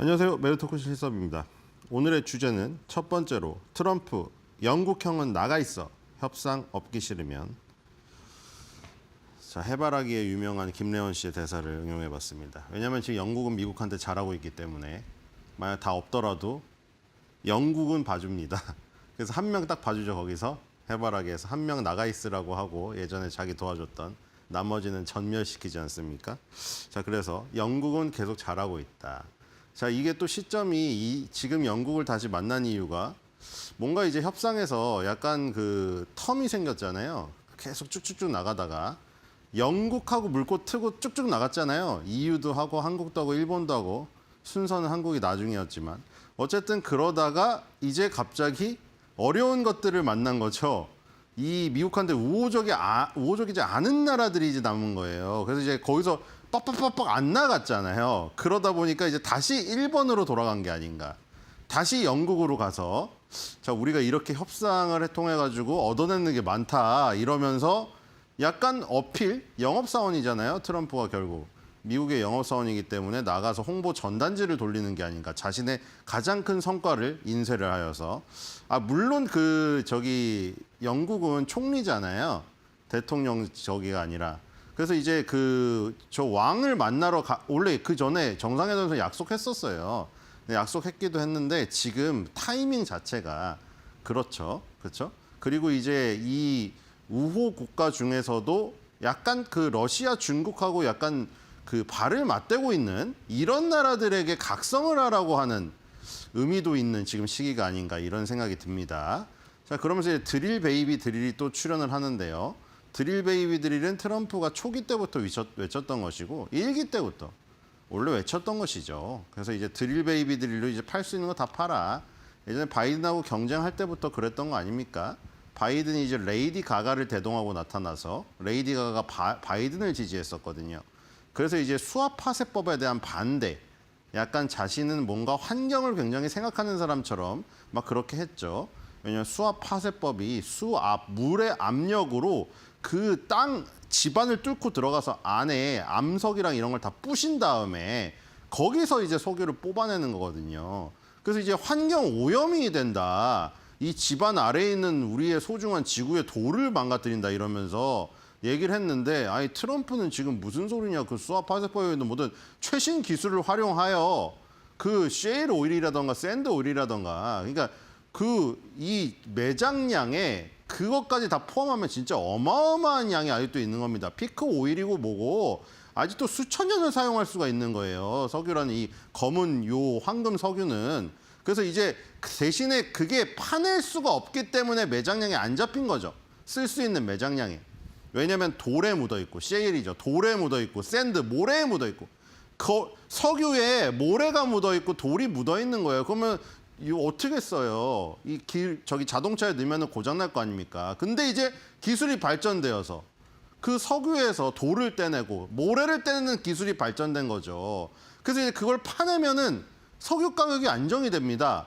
안녕하세요. 메르토크 실섭입니다. 오늘의 주제는 첫 번째로 트럼프 영국형은 나가 있어 협상 없기 싫으면. 자, 해바라기에 유명한 김래원 씨의 대사를 응용해봤습니다. 왜냐하면 지금 영국은 미국한테 잘하고 있기 때문에 만약 다 없더라도 영국은 봐줍니다. 그래서 한 명 딱 봐주죠. 거기서 해바라기에서 한 명 나가 있으라고 하고 예전에 자기 도와줬던 나머지는 전멸시키지 않습니까? 자, 그래서 영국은 계속 잘하고 있다. 자, 이게 또 시점이 지금 영국을 다시 만난 이유가 뭔가 이제 협상에서 약간 그 텀이 생겼잖아요. 계속 쭉쭉쭉 나가다가 영국하고 물고 트고 쭉쭉 나갔잖아요. EU도 하고 한국도 하고 일본도 하고 순서는 한국이 나중이었지만 어쨌든 그러다가 이제 갑자기 어려운 것들을 만난 거죠. 이 미국한테 우호적이지 않은 나라들이 이제 남은 거예요. 그래서 이제 거기서 빡빡빡빡 안 나갔잖아요. 그러다 보니까 이제 다시 일본으로 돌아간 게 아닌가. 다시 영국으로 가서 자, 우리가 이렇게 협상을 통해 가지고 얻어내는 게 많다 이러면서 약간 어필, 영업사원이잖아요. 트럼프가 결국 미국의 영업사원이기 때문에 나가서 홍보 전단지를 돌리는 게 아닌가. 자신의 가장 큰 성과를 인쇄를 하여서 물론 영국은 총리잖아요. 대통령 저기가 아니라. 그래서 이제 저 왕을 만나러 원래 그 전에 정상회담에서 약속했었어요. 약속했기도 했는데 지금 타이밍 자체가 그렇죠. 그렇죠? 그리고 이제 이 우호 국가 중에서도 약간 러시아, 중국하고 약간 발을 맞대고 있는 이런 나라들에게 각성을 하라고 하는 의미도 있는 지금 시기가 아닌가 이런 생각이 듭니다. 자, 그러면서 이제 드릴 베이비 드릴이 또 출연을 하는데요. 드릴 베이비 드릴은 트럼프가 초기 때부터 외쳤던 것이고 일기 때부터 원래 외쳤던 것이죠. 그래서 이제 드릴 베이비 드릴로 이제 팔 수 있는 거 다 팔아. 예전에 바이든하고 경쟁할 때부터 그랬던 거 아닙니까? 바이든이 이제 레이디 가가를 대동하고 나타나서 레이디 가가가 바이든을 지지했었거든요. 그래서 이제 수압 파쇄법에 대한 반대, 약간 자신은 뭔가 환경을 굉장히 생각하는 사람처럼 막 그렇게 했죠. 왜냐하면 수압 파쇄법이 물의 압력으로 그 땅 집안을 뚫고 들어가서 안에 암석이랑 이런 걸 다 부신 다음에 거기서 이제 석유를 뽑아내는 거거든요. 그래서 이제 환경 오염이 된다. 이 집안 아래에 있는 우리의 소중한 지구의 돌을 망가뜨린다 이러면서 얘기를 했는데 트럼프는 지금 무슨 소리냐. 수압 파쇄법에 있는 모든 최신 기술을 활용하여 셰일 오일이라던가 샌드 오일이라던가 그러니까 이 매장량에 그것까지 다 포함하면 진짜 어마어마한 양이 아직도 있는 겁니다. 피크 오일이고 뭐고 아직도 수천 년을 사용할 수가 있는 거예요. 석유라는 이 검은 황금 석유는. 그래서 이제 대신에 그게 파낼 수가 없기 때문에 매장량이 안 잡힌 거죠. 쓸 수 있는 매장량이. 왜냐하면 돌에 묻어있고 셰일이죠. 돌에 묻어있고 샌드, 모래에 묻어있고 석유에 모래가 묻어있고 돌이 묻어있는 거예요. 그러면 이거 어떻게 써요? 자동차에 넣으면 고장날 거 아닙니까? 근데 이제 기술이 발전되어서 석유에서 돌을 떼내고 모래를 떼내는 기술이 발전된 거죠. 그래서 이제 그걸 파내면은 석유 가격이 안정이 됩니다.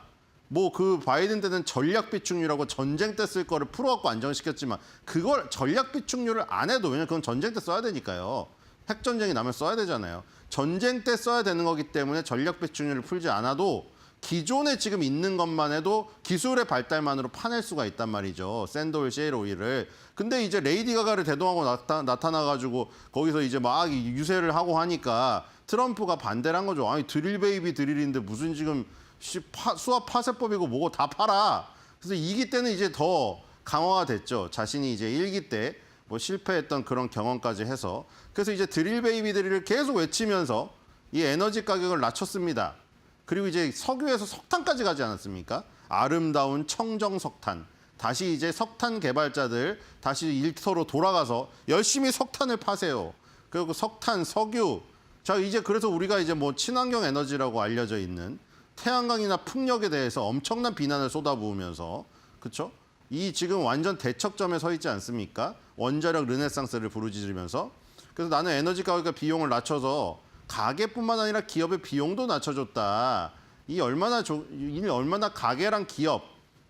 바이든 때는 전략 비축률이라고 전쟁 때 쓸 거를 풀어갖고 안정시켰지만 그걸 전략 비축률을 안 해도 왜냐면 그건 전쟁 때 써야 되니까요. 핵전쟁이 나면 써야 되잖아요. 전쟁 때 써야 되는 거기 때문에 전략 비축률을 풀지 않아도 기존에 지금 있는 것만 해도 기술의 발달만으로 파낼 수가 있단 말이죠. 샌드오일, 셰일 오일을. 근데 이제 레이디 가가를 대동하고 나타나가지고 거기서 이제 막 유세를 하고 하니까 트럼프가 반대를 한 거죠. 드릴 베이비 드릴인데 무슨 지금 수압 파쇄법이고 뭐고 다 팔아. 그래서 2기 때는 이제 더 강화가 됐죠. 자신이 이제 1기 때 실패했던 그런 경험까지 해서. 그래서 이제 드릴 베이비 드릴을 계속 외치면서 이 에너지 가격을 낮췄습니다. 그리고 이제 석유에서 석탄까지 가지 않았습니까? 아름다운 청정 석탄. 다시 이제 석탄 개발자들 다시 일터로 돌아가서 열심히 석탄을 파세요. 그리고 석탄, 석유. 자, 이제 그래서 우리가 이제 친환경 에너지라고 알려져 있는 태양광이나 풍력에 대해서 엄청난 비난을 쏟아부으면서 그렇죠? 이 지금 완전 대척점에 서 있지 않습니까? 원자력 르네상스를 부르짖으면서. 그래서 나는 에너지 가격과 비용을 낮춰서 가계뿐만 아니라 기업의 비용도 낮춰줬다. 이 얼마나 가계랑 기업,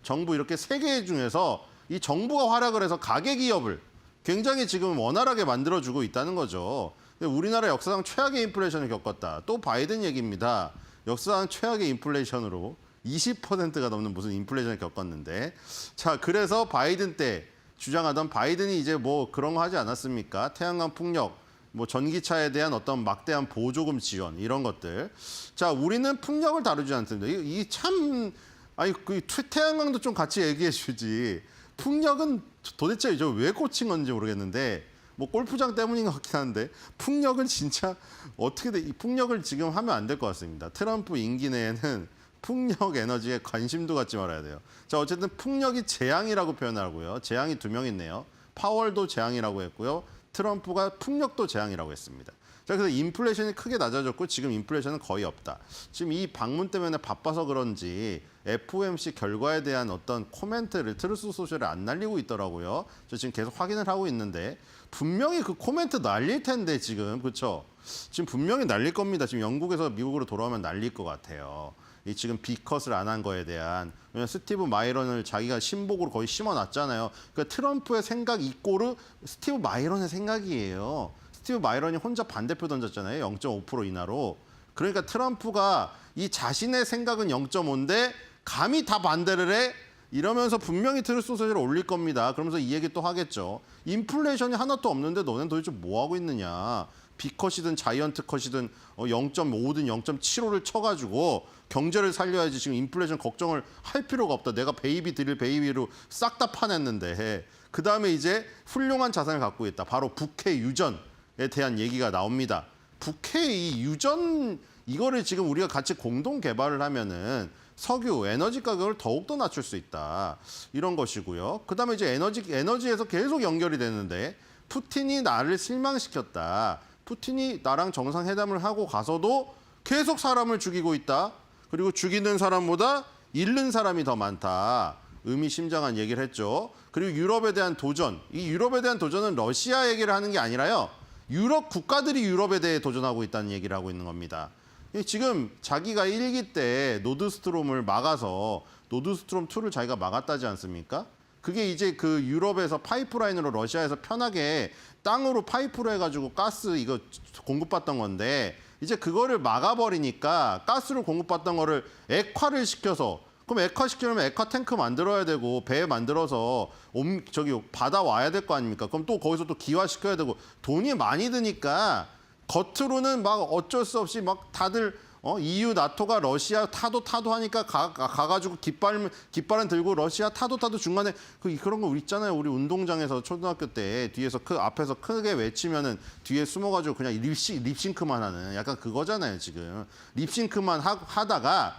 정부 이렇게 세 개 중에서 이 정부가 활약을 해서 가계 기업을 굉장히 지금 원활하게 만들어주고 있다는 거죠. 우리나라 역사상 최악의 인플레이션을 겪었다. 또 바이든 얘기입니다. 역사상 최악의 인플레이션으로 20%가 넘는 무슨 인플레이션을 겪었는데, 자, 그래서 바이든 때 주장하던 바이든이 이제 뭐 그런 거 하지 않았습니까? 태양광 풍력, 뭐 전기차에 대한 어떤 막대한 보조금 지원 이런 것들. 자, 우리는 풍력을 다루지 않습니다. 이 참 아니 그 태양광도 좀 같이 얘기해 주지. 풍력은 도대체 저 왜 꽂힌 건지 모르겠는데 뭐 골프장 때문인 것 같긴 한데 풍력은 진짜 어떻게 돼? 이 풍력을 지금 하면 안 될 것 같습니다. 트럼프 임기 내에는 풍력 에너지에 관심도 갖지 말아야 돼요. 자, 어쨌든 풍력이 재앙이라고 표현하고요. 재앙이 두 명 있네요. 파월도 재앙이라고 했고요. 트럼프가 풍력도 재앙이라고 했습니다. 자, 그래서 인플레이션이 크게 낮아졌고 지금 인플레이션은 거의 없다. 지금 이 방문 때문에 바빠서 그런지 FOMC 결과에 대한 어떤 코멘트를 트루스 소셜에 안 날리고 있더라고요. 저 지금 계속 확인을 하고 있는데 분명히 그 코멘트 날릴 텐데 지금 그렇죠? 지금 분명히 날릴 겁니다. 지금 영국에서 미국으로 돌아오면 날릴 것 같아요. 이 지금 B컷을 안 한 거에 대한 왜냐면 스티브 마이런을 자기가 신복으로 거의 심어놨잖아요. 그러니까 트럼프의 생각 이꼬르 스티브 마이런의 생각이에요. 스티브 마이런이 혼자 반대표 던졌잖아요. 0.5% 인하로. 그러니까 트럼프가 이 자신의 생각은 0.5인데 감히 다 반대를 해? 이러면서 분명히 트루스 소셜을 올릴 겁니다. 그러면서 이 얘기 또 하겠죠. 인플레이션이 하나도 없는데 너는 도대체 뭐 하고 있느냐. B컷이든 자이언트 컷이든 0.5든 0.75를 쳐가지고 경제를 살려야지 지금 인플레이션 걱정을 할 필요가 없다. 내가 베이비 드릴 베이비로 싹 다 파냈는데. 그다음에 이제 훌륭한 자산을 갖고 있다. 바로 북해 유전에 대한 얘기가 나옵니다. 북해 이 유전 이거를 지금 우리가 같이 공동 개발을 하면은 석유, 에너지 가격을 더욱더 낮출 수 있다. 이런 것이고요. 그다음에 이제 에너지에서 계속 연결이 되는데 푸틴이 나를 실망시켰다. 푸틴이 나랑 정상회담을 하고 가서도 계속 사람을 죽이고 있다. 그리고 죽이는 사람보다 잃는 사람이 더 많다. 의미심장한 얘기를 했죠. 그리고 유럽에 대한 도전. 이 유럽에 대한 도전은 러시아 얘기를 하는 게 아니라요. 유럽 국가들이 유럽에 대해 도전하고 있다는 얘기를 하고 있는 겁니다. 지금 자기가 1기 때 노드스트롬을 막아서 노드스트롬 2를 자기가 막았다지 않습니까? 그게 이제 그 유럽에서 파이프라인으로 러시아에서 편하게 땅으로 파이프로 해가지고 가스 이거 공급받던 건데 이제 그거를 막아버리니까 가스를 공급받던 거를 액화를 시켜서 그럼 액화시키려면 액화 탱크 만들어야 되고 배 만들어서 저기 받아와야 될 거 아닙니까? 그럼 또 거기서 또 기화시켜야 되고 돈이 많이 드니까 겉으로는 막 어쩔 수 없이 막 다들 EU, 나토가 러시아 타도 하니까 가가지고 깃발은 들고 러시아 타도 중간에 그런 거 있잖아요. 우리 운동장에서 초등학교 때 뒤에서 앞에서 크게 외치면은 뒤에 숨어가지고 그냥 립싱크만 하는 약간 그거잖아요. 지금 립싱크만 하다가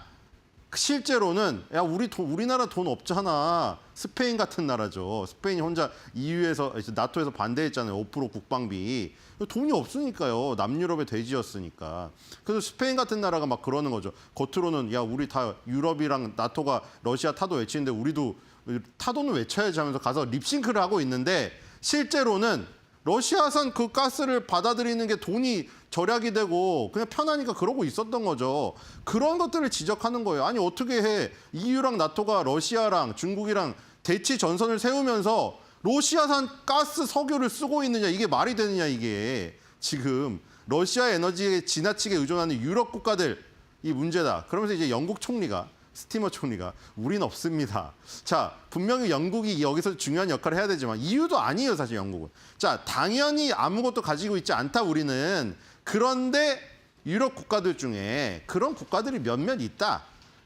실제로는 야 우리나라 돈 없잖아. 스페인 같은 나라죠. 스페인이 혼자 EU에서 나토에서 반대했잖아요. 5% 국방비. 돈이 없으니까요. 남유럽의 돼지였으니까. 그래서 스페인 같은 나라가 막 그러는 거죠. 겉으로는 야 우리 다 유럽이랑 나토가 러시아 타도 외치는데 우리도 타도는 외쳐야지 하면서 가서 립싱크를 하고 있는데 실제로는 러시아산 그 가스를 받아들이는 게 돈이 절약이 되고 그냥 편하니까 그러고 있었던 거죠. 그런 것들을 지적하는 거예요. 아니 어떻게 해. EU랑 나토가 러시아랑 중국이랑 대치 전선을 세우면서 러시아산 가스 석유를 쓰고 있느냐. 이게 말이 되느냐 이게. 지금 러시아 에너지에 지나치게 의존하는 유럽 국가들 이 문제다. 그러면서 이제 영국 총리가 스티머 총리가 우린 없습니다. 자, 분명히 영국이 여기서 중요한 역할을 해야 되지만 EU도 아니에요, 사실 영국은. 자, 당연히 아무것도 가지고 있지 않다 우리는. 그런데 유럽 국가들 중에 그런 국가들이 몇몇 있다.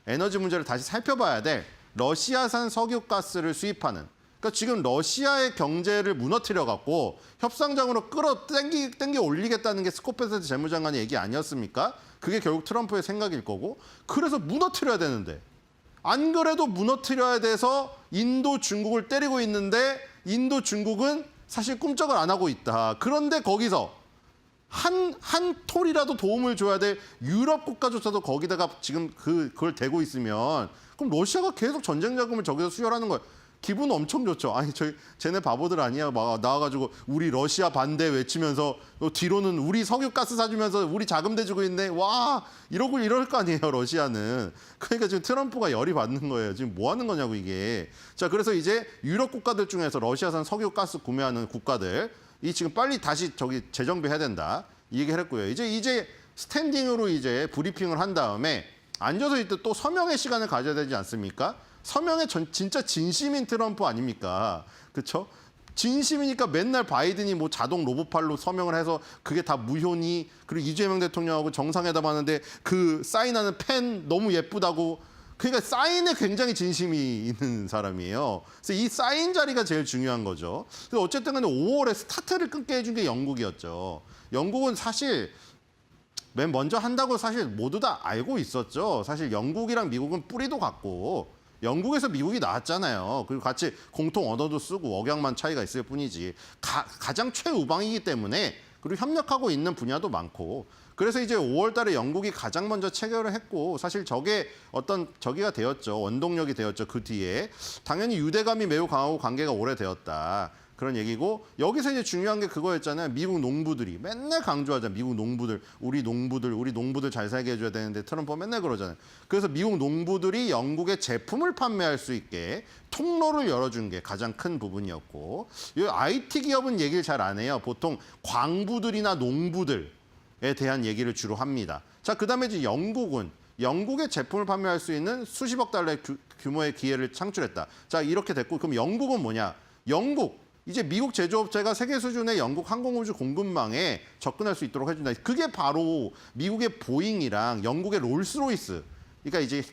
에너지 문제를 다시 살펴봐야 돼. 러시아산 석유 가스를 수입하는. 그러니까 지금 러시아의 경제를 무너뜨려 갖고 협상장으로 땡겨 올리겠다는 게 스코페스 재무장관의 얘기 아니었습니까? 그게 결국 트럼프의 생각일 거고. 그래서 무너뜨려야 되는데. 안 그래도 무너뜨려야 돼서 인도, 중국을 때리고 있는데 인도, 중국은 사실 꿈쩍을 안 하고 있다. 그런데 거기서 한 톨이라도 도움을 줘야 될 유럽 국가조차도 거기다가 지금 그걸 대고 있으면 그럼 러시아가 계속 전쟁 자금을 저기서 수혈하는 거예요. 기분 엄청 좋죠. 아니 쟤네 바보들 아니야. 막 나와가지고 우리 러시아 반대 외치면서 뒤로는 우리 석유가스 사주면서 우리 자금 대주고 있네. 와 이러고 이럴 거 아니에요. 러시아는. 그러니까 지금 트럼프가 열이 받는 거예요. 지금 뭐 하는 거냐고 이게. 자 그래서 이제 유럽 국가들 중에서 러시아산 석유가스 구매하는 국가들 이 지금 빨리 다시 저기 재정비해야 된다. 이 얘기를 했고요. 이제 스탠딩으로 이제 브리핑을 한 다음에 앉아서 이때 또 서명의 시간을 가져야 되지 않습니까? 서명의 진짜 진심인 트럼프 아닙니까? 그렇죠? 진심이니까 맨날 바이든이 뭐 자동 로봇팔로 서명을 해서 그게 다 무효니, 그리고 이재명 대통령하고 정상회담 하는데 그 사인하는 펜 너무 예쁘다고, 그러니까 사인에 굉장히 진심이 있는 사람이에요. 그래서 이 사인 자리가 제일 중요한 거죠. 그래서 어쨌든 간에 5월에 스타트를 끊게 해준 게 영국이었죠. 영국은 사실 맨 먼저 한다고 사실 모두 다 알고 있었죠. 사실 영국이랑 미국은 뿌리도 같고 영국에서 미국이 나왔잖아요. 그리고 같이 공통 언어도 쓰고 억양만 차이가 있을 뿐이지 가장 최우방이기 때문에, 그리고 협력하고 있는 분야도 많고, 그래서 이제 5월 달에 영국이 가장 먼저 체결을 했고, 사실 저게 어떤 저기가 되었죠. 원동력이 되었죠. 그 뒤에 당연히 유대감이 매우 강하고 관계가 오래되었다. 그런 얘기고, 여기서 이제 중요한 게 그거였잖아요. 미국 농부들이 맨날 강조하잖아요. 미국 농부들, 우리 농부들 잘 살게 해줘야 되는데 트럼프가 맨날 그러잖아요. 그래서 미국 농부들이 영국의 제품을 판매할 수 있게 통로를 열어준 게 가장 큰 부분이었고, 이 IT 기업은 얘기를 잘 안 해요. 보통 광부들이나 농부들에 대한 얘기를 주로 합니다. 자, 그다음에 이제 영국의 제품을 판매할 수 있는 수십억 달러의 규모의 기회를 창출했다. 자, 이렇게 됐고, 그럼 영국은 뭐냐? 이제 미국 제조업체가 세계 수준의 영국 항공우주 공급망에 접근할 수 있도록 해준다. 그게 바로 미국의 보잉이랑 영국의 롤스로이스, 그러니까 이제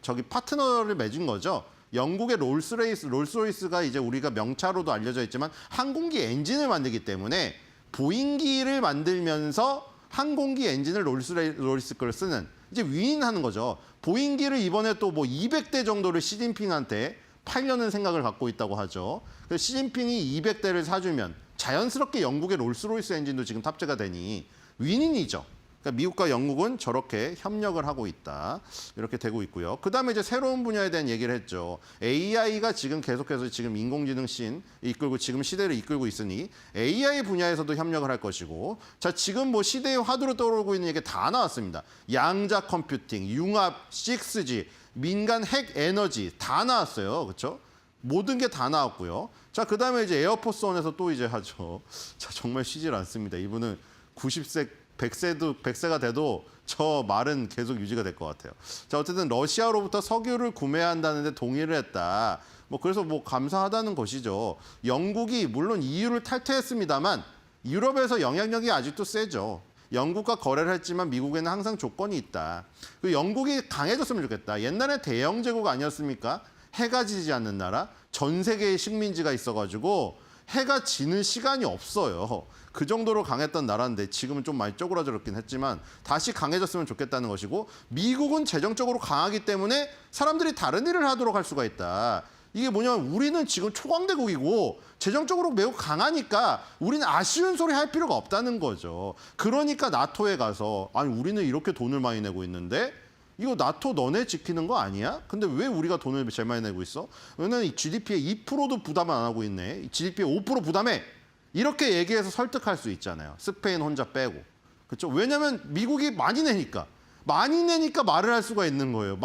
저기 파트너를 맺은 거죠. 영국의 롤스로이스가 이제 우리가 명차로도 알려져 있지만 항공기 엔진을 만들기 때문에 보잉기를 만들면서 항공기 엔진을 롤스로이스 걸 쓰는, 이제 윈윈하는 거죠. 보잉기를 이번에 또 뭐 200대 정도를 시진핑한테 팔려는 생각을 갖고 있다고 하죠. 그래서 시진핑이 200대를 사주면 자연스럽게 영국의 롤스로이스 엔진도 지금 탑재가 되니 윈윈이죠. 그러니까 미국과 영국은 저렇게 협력을 하고 있다. 이렇게 되고 있고요. 그다음에 이제 새로운 분야에 대한 얘기를 했죠. AI가 지금 계속해서 지금 인공지능 씬 이끌고 지금 시대를 이끌고 있으니 AI 분야에서도 협력을 할 것이고, 자, 지금 뭐 시대의 화두로 떠오르고 있는 얘기 다 나왔습니다. 양자 컴퓨팅, 융합, 6G, 민간 핵 에너지 다 나왔어요. 그렇죠? 모든 게 다 나왔고요. 자, 그다음에 이제 에어포스 원에서 또 이제 하죠. 자, 정말 쉬질 않습니다. 이분은 90세, 100세가 돼도 저 말은 계속 유지가 될 것 같아요. 자, 어쨌든 러시아로부터 석유를 구매한다는데 동의를 했다. 뭐 그래서 뭐 감사하다는 것이죠. 영국이 물론 EU를 탈퇴했습니다만 유럽에서 영향력이 아직도 세죠. 영국과 거래를 했지만 미국에는 항상 조건이 있다. 그 영국이 강해졌으면 좋겠다. 옛날에 대영 제국 아니었습니까? 해가 지지 않는 나라, 전 세계의 식민지가 있어가지고 해가 지는 시간이 없어요. 그 정도로 강했던 나라인데 지금은 좀 많이 쪼그라들었긴 했지만 다시 강해졌으면 좋겠다는 것이고, 미국은 재정적으로 강하기 때문에 사람들이 다른 일을 하도록 할 수가 있다. 이게 뭐냐면 우리는 지금 초강대국이고 재정적으로 매우 강하니까 우리는 아쉬운 소리 할 필요가 없다는 거죠. 그러니까 나토에 가서 아니 우리는 이렇게 돈을 많이 내고 있는데 이거 나토 너네 지키는 거 아니야? 근데 왜 우리가 돈을 제일 많이 내고 있어? 너는 GDP의 2%도 부담 안 하고 있네. GDP의 5% 부담해. 이렇게 얘기해서 설득할 수 있잖아요. 스페인 혼자 빼고. 그렇죠? 왜냐하면 미국이 많이 내니까 말을 할 수가 있는 거예요.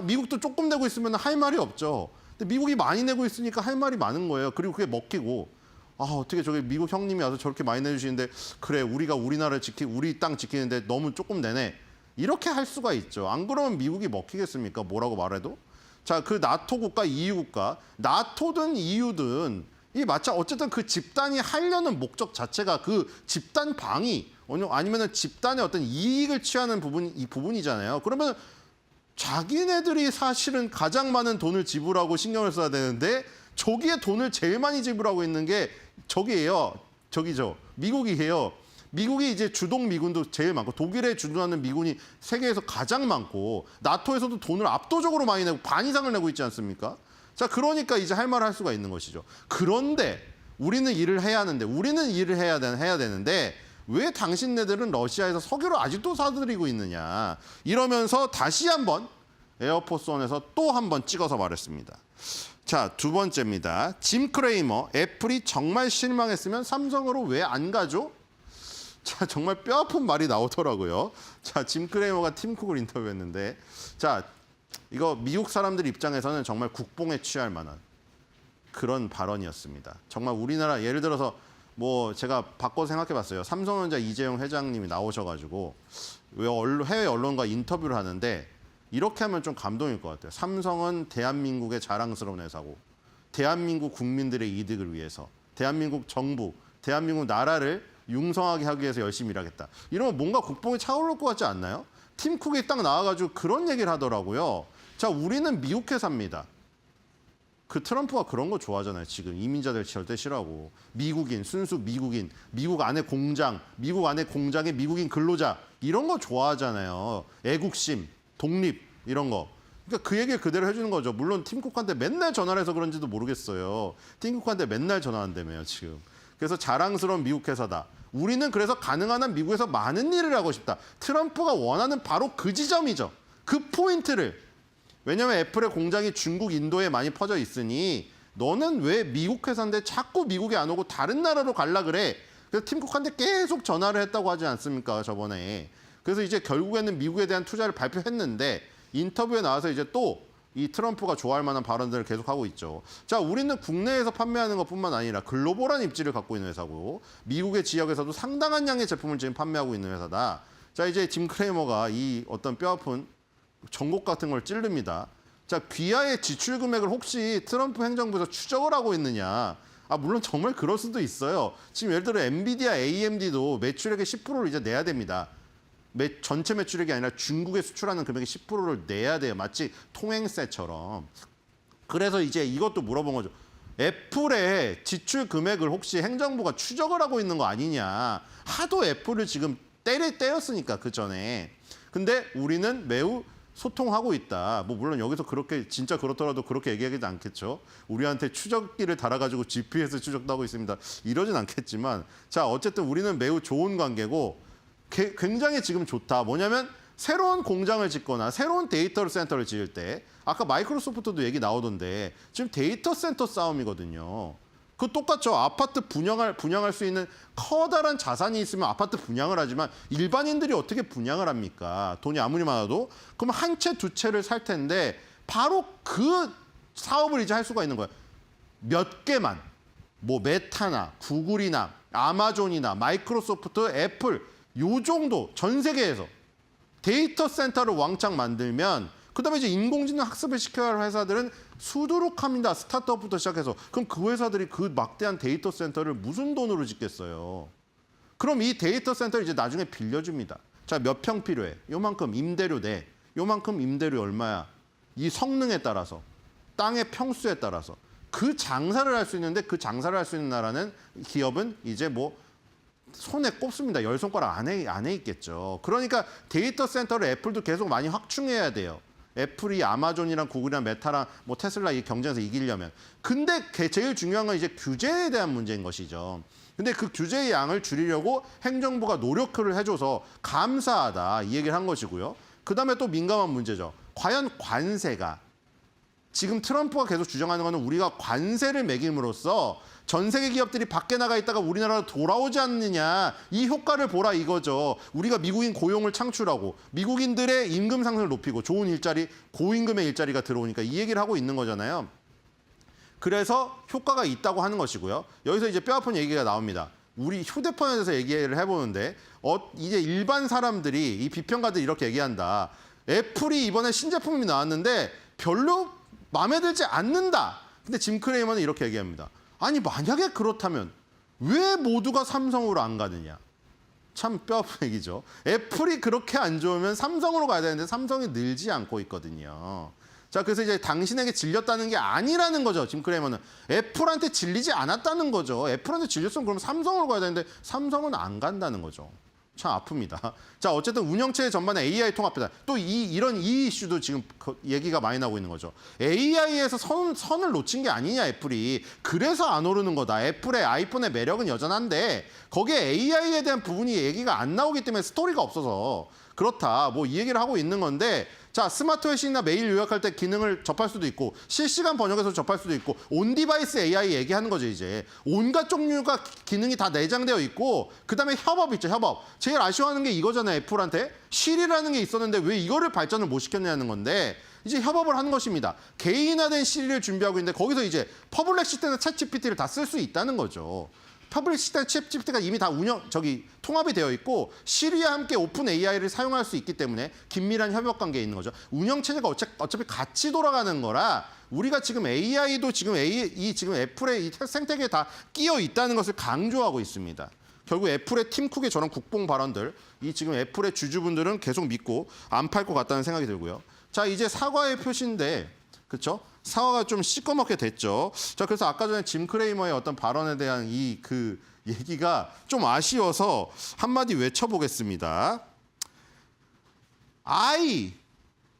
미국도 조금 내고 있으면 할 말이 없죠. 근데 미국이 많이 내고 있으니까 할 말이 많은 거예요. 그리고 그게 먹히고, 아, 어떻게 저기 미국 형님이 와서 저렇게 많이 내주시는데, 그래, 우리가 우리 땅 지키는데 너무 조금 내네. 이렇게 할 수가 있죠. 안 그러면 미국이 먹히겠습니까? 뭐라고 말해도. 자, 그 나토 국가, EU 국가, 나토든 EU든 어쨌든 그 집단이 하려는 목적 자체가 그 집단 방위 아니면은 집단의 어떤 이익을 취하는 부분이잖아요. 그러면 자기네들이 사실은 가장 많은 돈을 지불하고 신경을 써야 되는데 저기에 돈을 제일 많이 지불하고 있는 게 미국이에요. 미국이 이제 주동 미군도 제일 많고 독일에 주둔하는 미군이 세계에서 가장 많고 나토에서도 돈을 압도적으로 많이 내고 반 이상을 내고 있지 않습니까? 자, 그러니까 이제 할 말을 할 수가 있는 것이죠. 그런데 우리는 일을 해야 되는데 왜 당신네들은 러시아에서 석유를 아직도 사들이고 있느냐. 이러면서 다시 한번 에어포스원에서 또 한 번 찍어서 말했습니다. 자, 두 번째입니다. 짐 크레이머, 애플이 정말 실망했으면 삼성으로 왜 안 가죠? 자, 정말 뼈아픈 말이 나오더라고요. 자, 짐 크레이머가 팀 쿡을 인터뷰했는데, 자, 이거 미국 사람들 입장에서는 정말 국뽕에 취할 만한 그런 발언이었습니다. 정말 우리나라 예를 들어서 뭐 제가 바꿔 생각해봤어요. 삼성전자 이재용 회장님이 나오셔가지고 해외 언론과 인터뷰를 하는데 이렇게 하면 좀 감동일 것 같아요. 삼성은 대한민국의 자랑스러운 회사고 대한민국 국민들의 이득을 위해서 대한민국 정부, 대한민국 나라를 융성하게 하기 위해서 열심히 일하겠다. 이러면 뭔가 국뽕이 차오를 것 같지 않나요? 팀 쿡이 딱 나와가지고 그런 얘기를 하더라고요. 자, 우리는 미국 회사입니다. 그 트럼프가 그런 거 좋아하잖아요. 지금 이민자들 절대 싫어하고 미국인, 순수 미국인, 미국 안에 공장, 미국 안에 공장의 미국인 근로자 이런 거 좋아하잖아요. 애국심, 독립 이런 거. 그러니까 그 얘기를 그대로 해주는 거죠. 물론 팀쿡한테 맨날 전화를 해서 그런지도 모르겠어요. 팀쿡한테 맨날 전화한다며요, 지금. 그래서 자랑스러운 미국 회사다. 우리는 그래서 가능한 한 미국에서 많은 일을 하고 싶다. 트럼프가 원하는 바로 그 지점이죠. 그 포인트를. 왜냐하면 애플의 공장이 중국, 인도에 많이 퍼져 있으니 너는 왜 미국 회사인데 자꾸 미국에 안 오고 다른 나라로 갈라 그래. 그래서 팀쿡한테 계속 전화를 했다고 하지 않습니까, 저번에. 그래서 이제 결국에는 미국에 대한 투자를 발표했는데 인터뷰에 나와서 이제 또 이 트럼프가 좋아할 만한 발언들을 계속하고 있죠. 자, 우리는 국내에서 판매하는 것뿐만 아니라 글로벌한 입지를 갖고 있는 회사고 미국의 지역에서도 상당한 양의 제품을 지금 판매하고 있는 회사다. 자, 이제 짐 크레이머가 이 어떤 뼈아픈 전곡 같은 걸 찌릅니다. 자, 귀하의 지출 금액을 혹시 트럼프 행정부에서 추적을 하고 있느냐. 물론 정말 그럴 수도 있어요. 지금 예를 들어 엔비디아, AMD도 매출액의 10%를 이제 내야 됩니다. 전체 매출액이 아니라 중국에 수출하는 금액의 10%를 내야 돼요. 마치 통행세처럼. 그래서 이제 이것도 물어본 거죠. 애플의 지출 금액을 혹시 행정부가 추적을 하고 있는 거 아니냐. 하도 애플을 지금 때렸으니까 그 전에. 근데 우리는 매우 소통하고 있다. 뭐 물론 여기서 그렇게 진짜 그렇더라도 그렇게 얘기하지도 않겠죠. 우리한테 추적기를 달아가지고 GPS 추적도 하고 있습니다. 이러진 않겠지만 자, 어쨌든 우리는 매우 좋은 관계고 굉장히 지금 좋다. 뭐냐면 새로운 공장을 짓거나 새로운 데이터 센터를 지을 때 아까 마이크로소프트도 얘기 나오던데 지금 데이터 센터 싸움이거든요. 그 똑같죠. 아파트 분양할 수 있는 커다란 자산이 있으면 아파트 분양을 하지만 일반인들이 어떻게 분양을 합니까? 돈이 아무리 많아도. 그럼 한 채, 두 채를 살 텐데 바로 그 사업을 이제 할 수가 있는 거예요. 몇 개만. 뭐 메타나 구글이나 아마존이나 마이크로소프트, 애플 요 정도 전 세계에서 데이터 센터를 왕창 만들면 그다음에 이제 인공지능 학습을 시켜야 할 회사들은 수두룩합니다. 스타트업부터 시작해서. 그럼 그 회사들이 그 막대한 데이터 센터를 무슨 돈으로 짓겠어요. 그럼 이 데이터 센터를 이제 나중에 빌려줍니다. 자, 몇 평 필요해? 요만큼 임대료 내. 요만큼 임대료 얼마야? 이 성능에 따라서, 땅의 평수에 따라서 그 장사를 할 수 있는데 그 장사를 할 수 있는 나라는 기업은 이제 뭐 손에 꼽습니다. 10손가락 안에 있겠죠. 그러니까 데이터 센터를 애플도 계속 많이 확충해야 돼요. 애플이 아마존이랑 구글이랑 메타랑 뭐 테슬라 이 경쟁에서 이기려면. 근데 제일 중요한 건 이제 규제에 대한 문제인 것이죠. 근데 그 규제의 양을 줄이려고 행정부가 노력을 해줘서 감사하다 이 얘기를 한 것이고요. 그다음에 또 민감한 문제죠. 과연 관세가 지금 트럼프가 계속 주장하는 거는 우리가 관세를 매김으로써 전 세계 기업들이 밖에 나가 있다가 우리나라로 돌아오지 않느냐. 이 효과를 보라 이거죠. 우리가 미국인 고용을 창출하고 미국인들의 임금 상승을 높이고 좋은 일자리, 고임금의 일자리가 들어오니까 이 얘기를 하고 있는 거잖아요. 그래서 효과가 있다고 하는 것이고요. 여기서 이제 뼈아픈 얘기가 나옵니다. 우리 휴대폰에 대해서 얘기를 해보는데 이제 일반 사람들이 이 비평가들이 이렇게 얘기한다. 애플이 이번에 신제품이 나왔는데 별로 마음에 들지 않는다. 근데 짐 크레이머는 이렇게 얘기합니다. 아니 만약에 그렇다면 왜 모두가 삼성으로 안 가느냐. 참 뼈아픈 얘기죠. 애플이 그렇게 안 좋으면 삼성으로 가야 되는데 삼성이 늘지 않고 있거든요. 자, 그래서 이제 당신에게 질렸다는 게 아니라는 거죠. 짐 크레이머는. 애플한테 질리지 않았다는 거죠. 애플한테 질렸으면 그럼 삼성으로 가야 되는데 삼성은 안 간다는 거죠. 참 아픕니다. 자, 어쨌든 운영체 전반에 AI 통합이다. 또 이런 이슈도 지금 얘기가 많이 나오고 있는 거죠. AI에서 선을 놓친 게 아니냐 애플이. 그래서 안 오르는 거다. 애플의 아이폰의 매력은 여전한데 거기에 AI에 대한 부분이 얘기가 안 나오기 때문에 스토리가 없어서 그렇다. 뭐 이 얘기를 하고 있는 건데 자, 스마트 회신이나 메일 요약할 때 기능을 접할 수도 있고 실시간 번역해서 접할 수도 있고 온디바이스 AI 얘기하는 거죠. 이제 온갖 종류가 기능이 다 내장되어 있고 그다음에 협업 있죠. 협업. 제일 아쉬워하는 게 이거잖아요. 애플한테. 시리라는 게 있었는데 왜 이거를 발전을 못 시켰냐는 건데 이제 협업을 하는 것입니다. 개인화된 시리를 준비하고 있는데 거기서 이제 퍼블렉 시트나 챗GPT를 다 쓸 수 있다는 거죠. 퍼블릭 시스템 챗GPT가 이미 다 통합이 되어 있고 시리와 함께 오픈 AI를 사용할 수 있기 때문에 긴밀한 협력 관계에 있는 거죠. 운영 체제가 어차피 같이 돌아가는 거라 우리가 지금 AI도 지금 애플의 이 생태계에 다 끼어 있다는 것을 강조하고 있습니다. 결국 애플의 팀 쿡의 저런 국뽕 발언들, 이 지금 애플의 주주분들은 계속 믿고 안 팔 것 같다는 생각이 들고요. 자, 이제 사과의 표시인데, 그렇죠? 사과가 좀 시꺼멓게 됐죠. 자, 그래서 아까 전에 짐 크레이머의 어떤 발언에 대한 그 얘기가 좀 아쉬워서 한마디 외쳐보겠습니다.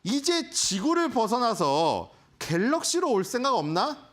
이제 지구를 벗어나서 갤럭시로 올 생각 없나?